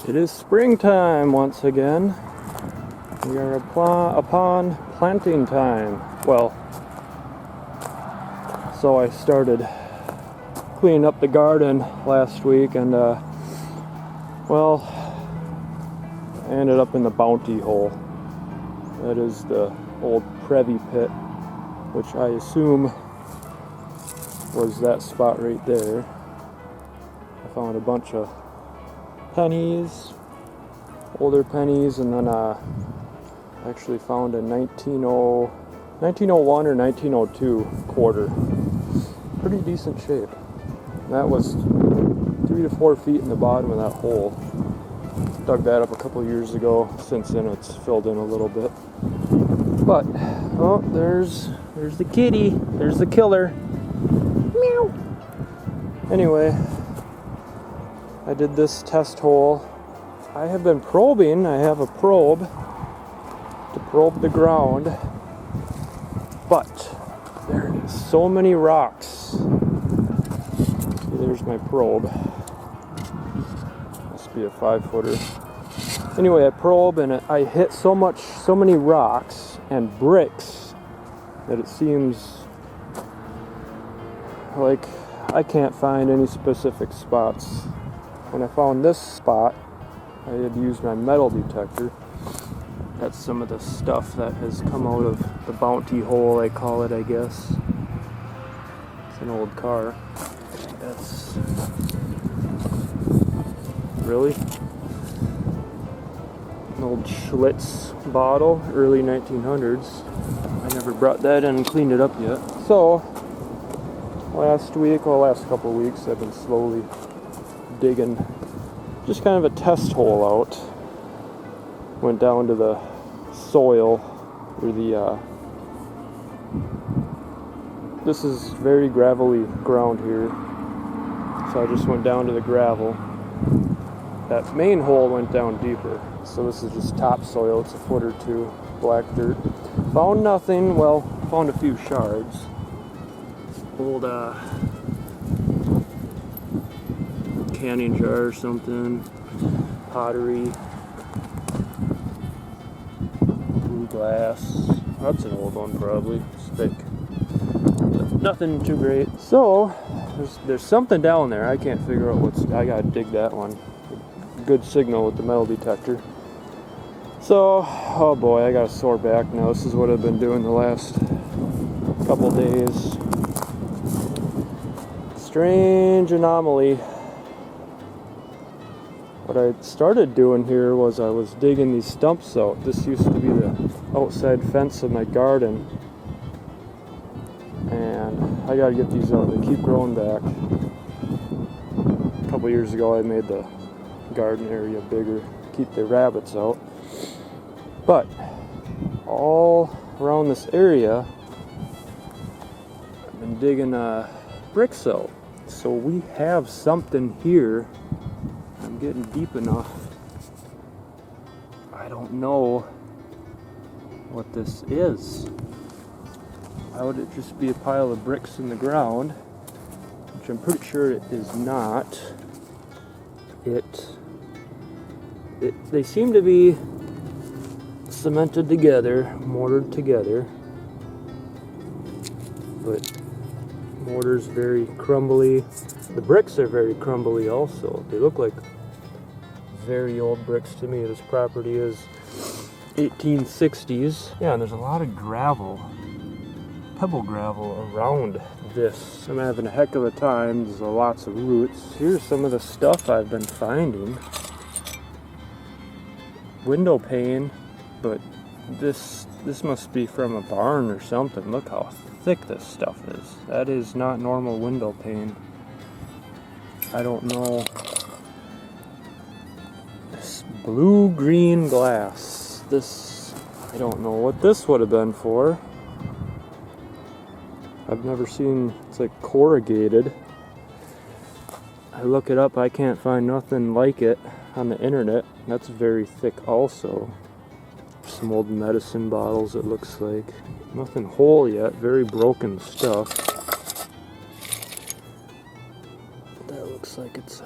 It is springtime once again. We are upon planting time. Well, so I started cleaning up the garden last week and well, I ended up in the bounty hole. That is the old Prevy pit, which I assume was that spot right there. I found a bunch of pennies, older pennies, and then I actually found a 1901 or 1902 quarter. Pretty decent shape. That was 3 to 4 feet in the bottom of that hole. Dug that up a couple years ago. Since then it's filled in a little bit. But, oh, there's the kitty. There's the killer. Meow. Anyway, I did this test hole. I have been probing. I have a probe to probe the ground. But there is so many rocks. See, there's my probe. Must be a 5-footer. Anyway, I probe and I hit so many rocks and bricks that it seems like I can't find any specific spots. When I found this spot, I had used my metal detector. That's some of the stuff that has come out of the bounty hole, I call it, I guess. It's an old car. That's... really? An old Schlitz bottle, early 1900s. I never brought that in and cleaned it up yet. So, last couple of weeks, I've been slowly digging just kind of a test hole out. Went down to the soil, or this is very gravelly ground here, so I just went down to the gravel. That main hole went down deeper, so this is just topsoil. It's a foot or two, black dirt. Found nothing. Well, found a few shards. Old canning jar or something, pottery, blue glass. That's an old one probably. It's thick. But nothing too great. So there's something down there. I can't figure out what's. I gotta dig that one. Good signal with the metal detector. So, oh boy, I got a sore back now. This is what I've been doing the last couple days. Strange anomaly. What I started doing here was I was digging these stumps out. This used to be the outside fence of my garden. And I gotta get these out. They keep growing back. A couple years ago I made the garden area bigger, keep the rabbits out. But all around this area I've been digging bricks out. So we have something here. I'm getting deep enough. I don't know what this is. Why would it just be a pile of bricks in the ground? Which I'm pretty sure it is not. They seem to be cemented together, mortared together. But mortar's very crumbly. The bricks are very crumbly also. They look like very old bricks to me. This property is 1860s. Yeah, and there's a lot of gravel, pebble gravel around this. I'm having a heck of a time. There's lots of roots. Here's some of the stuff I've been finding. Window pane, but this must be from a barn or something. Look how thick this stuff is. That is not normal window pane. I don't know. This blue-green glass. This, I don't know what this would have been for. I've never seen, it's like corrugated. I look it up, I can't find nothing like it on the internet. That's very thick also. Some old medicine bottles, it looks like. Nothing whole yet, very broken stuff. That looks like it's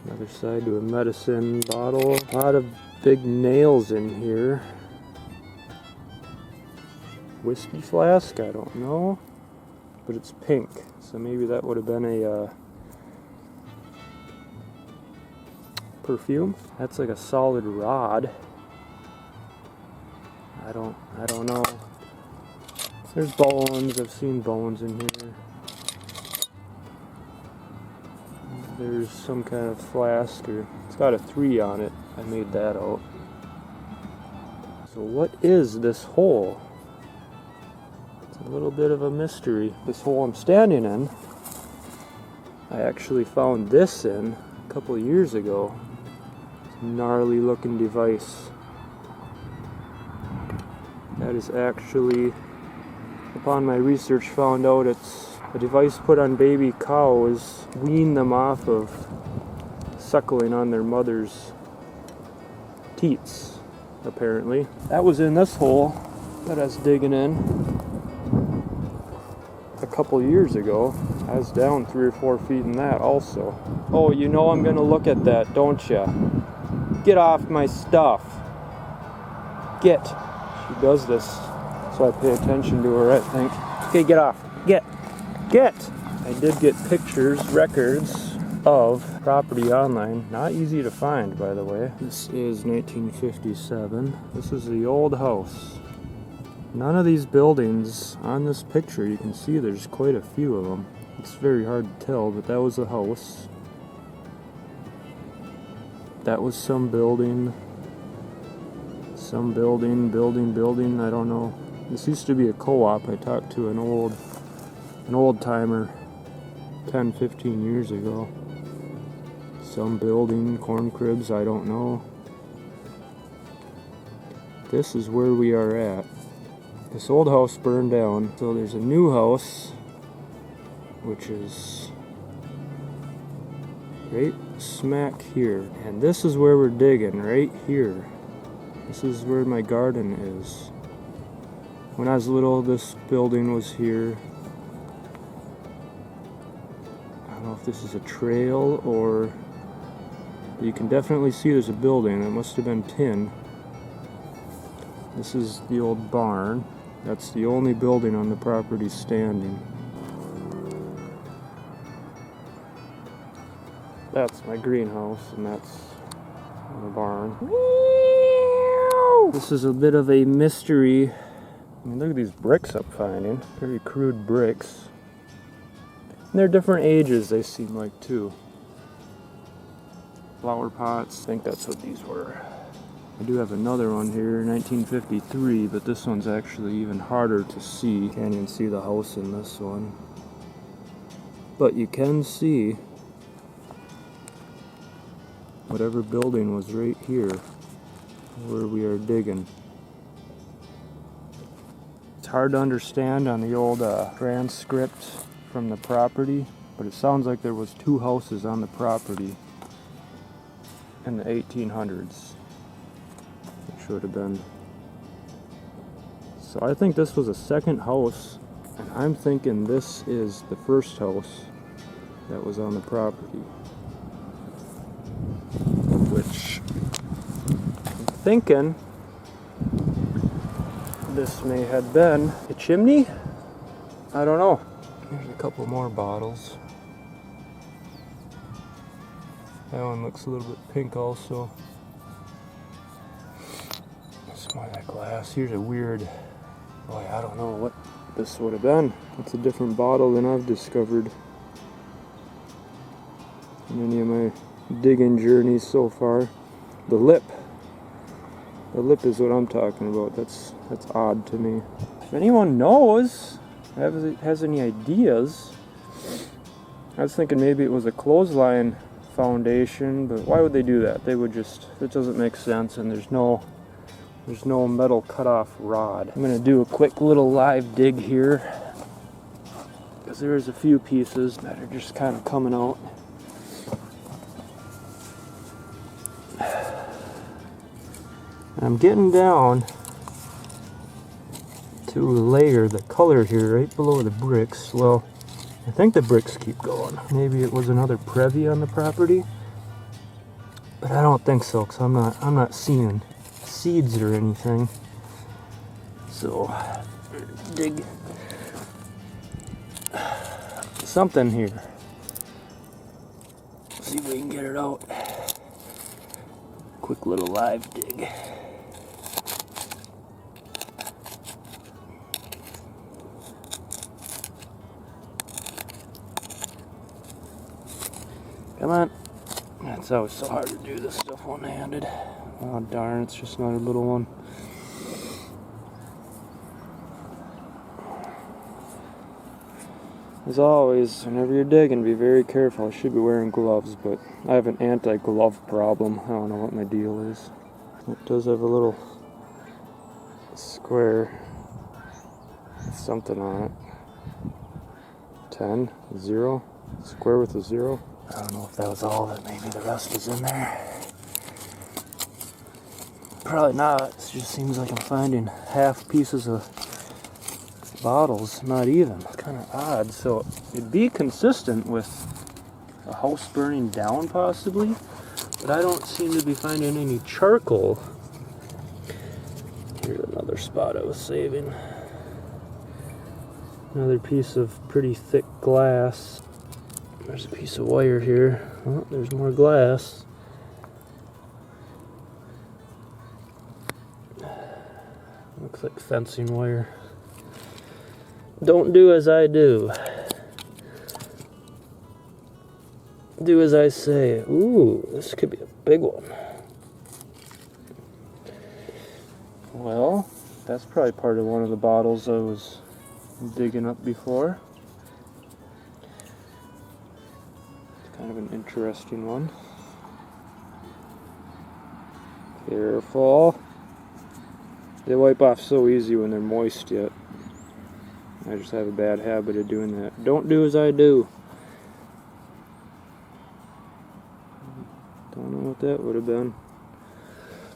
Another side to a medicine bottle. A lot of big nails in here. Whiskey flask, I don't know. But it's pink, so maybe that would have been a perfume. That's like a solid rod. I don't know. There's bones. I've seen bones in here. There's some kind of flask, or it's got a 3 on it. I made that out. So what is this hole? It's a little bit of a mystery. This hole I'm standing in, I actually found this in a couple of years ago. It's a gnarly looking device. That is actually, upon my research, found out it's a device put on baby cows, wean them off of suckling on their mother's teats, apparently. That was in this hole that I was digging in a couple years ago. I was down 3 or 4 feet in that also. Oh, you know I'm gonna look at that, don't ya? Get off my stuff. Get. She does this, so I pay attention to her, I think. Okay, get off. Get. I did get pictures, records of property online. Not easy to find, by the way. This is 1957. This is the old house. None of these buildings on this picture, you can see there's quite a few of them. It's very hard to tell, but that was the house. That was some building. Some building, I don't know. This used to be a co-op. I talked to an old timer 10-15 years ago. Some building, corn cribs, I don't know. This is where we are at. This old house burned down, so there's a new house, which is right smack here. And this is where we're digging, right here. This is where my garden is. When I was little, this building was here. I don't know if this is a trail or... You can definitely see there's a building. It must have been tin. This is the old barn. That's the only building on the property standing. That's my greenhouse, and that's the barn. This is a bit of a mystery. I mean, look at these bricks I'm finding. Very crude bricks. And they're different ages, they seem like, too. Flower pots. I think that's what these were. I do have another one here, 1953, but this one's actually even harder to see. Can't even see the house in this one. But you can see whatever building was right here where we are digging. It's hard to understand on the old transcript from the property, but it sounds like there was 2 houses on the property in the 1800s. It should have been. So I think this was a second house, and I'm thinking this is the first house that was on the property. Which I'm thinking this may have been a chimney? I don't know. Here's a couple more bottles. That one looks a little bit pink also. Some more of that glass. Here's a weird, boy, I don't know what this would have been. It's a different bottle than I've discovered in any of my digging journeys so far. The lip. The lip is what I'm talking about. That's odd to me. If anyone knows, has any ideas, I was thinking maybe it was a clothesline foundation, but why would they do that? They would just, it doesn't make sense, and there's no metal cutoff rod. I'm gonna do a quick little live dig here because there's a few pieces that are just kind of coming out. I'm getting down to a layer, the color here right below the bricks. Well, I think the bricks keep going. Maybe it was another privy on the property. But I don't think so, because I'm not seeing seeds or anything. So dig something here. See if we can get it out. Quick little live dig. Come on. It's always so hard to do this stuff one-handed. Oh darn, it's just another little one. As always, whenever you're digging, be very careful. I should be wearing gloves, but I have an anti-glove problem. I don't know what my deal is. It does have a little square with something on it. 10, 0, square with a 0. I don't know if that was all of it. Maybe the rest is in there. Probably not. It just seems like I'm finding half pieces of bottles, not even. It's kind of odd. So it'd be consistent with a house burning down possibly, but I don't seem to be finding any charcoal. Here's another spot I was saving. Another piece of pretty thick glass. There's a piece of wire here. Oh, there's more glass. Looks like fencing wire. Don't do as I do. Do as I say. Ooh, this could be a big one. Well, that's probably part of one of the bottles I was digging up before. It's kind of an interesting one. Careful. They wipe off so easy when they're moist yet. I just have a bad habit of doing that. Don't do as I do. Don't know what that would have been.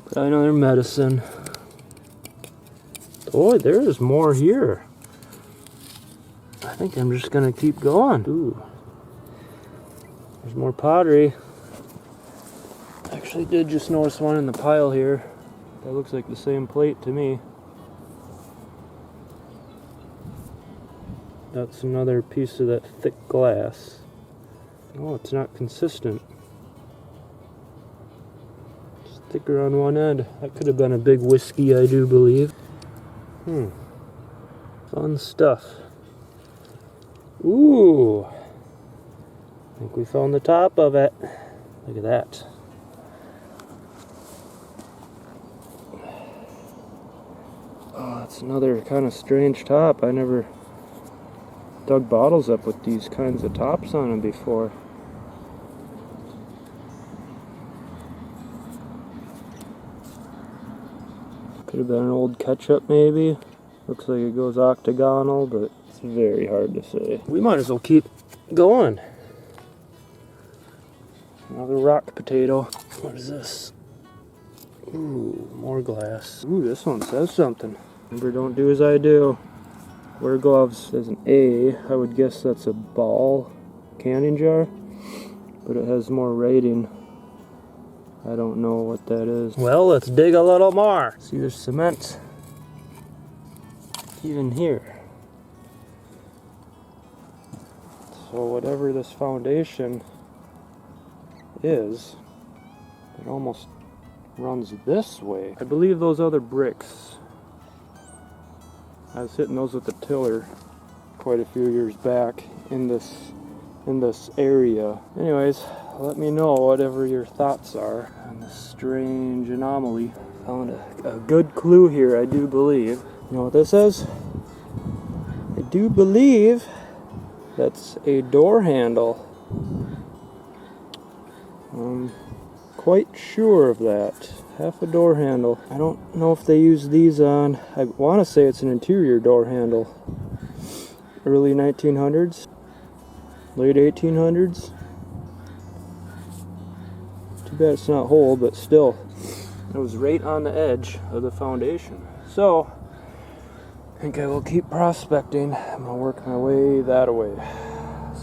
But I know they're medicine. Oh, there's more here. I think I'm just gonna keep going. Ooh. There's more pottery. Actually did just notice one in the pile here. That looks like the same plate to me. That's another piece of that thick glass. Oh, it's not consistent. It's thicker on one end. That could have been a big whiskey, I do believe. Fun stuff. Ooh. I think we found the top of it. Look at that. Oh, that's another kind of strange top. I never dug bottles up with these kinds of tops on them before. Could have been an old ketchup maybe. Looks like it goes octagonal, but it's very hard to say. We might as well keep going. Another rock potato. What is this? Ooh, more glass. Ooh, this one says something. Remember, don't do as I do. Wear gloves. There's an A. I would guess that's a ball canning jar, but it has more writing. I don't know what that is. Well, let's dig a little more. See, there's cement even here. So whatever this foundation is, it almost runs this way. I believe those other bricks, I was hitting those with the tiller quite a few years back in this area. Anyways, let me know whatever your thoughts are on this strange anomaly. Found a good clue here, I do believe. You know what this is? I do believe that's a door handle. I'm quite sure of that. Half a door handle. I don't know if they use these on, I want to say it's an interior door handle. Early 1900s, late 1800s. Too bad it's not whole, but still, it was right on the edge of the foundation. So, I think I will keep prospecting. I'm gonna work my way that way.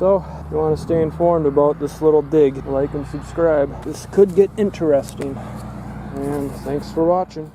So, if you want to stay informed about this little dig, like and subscribe. This could get interesting. And thanks for watching.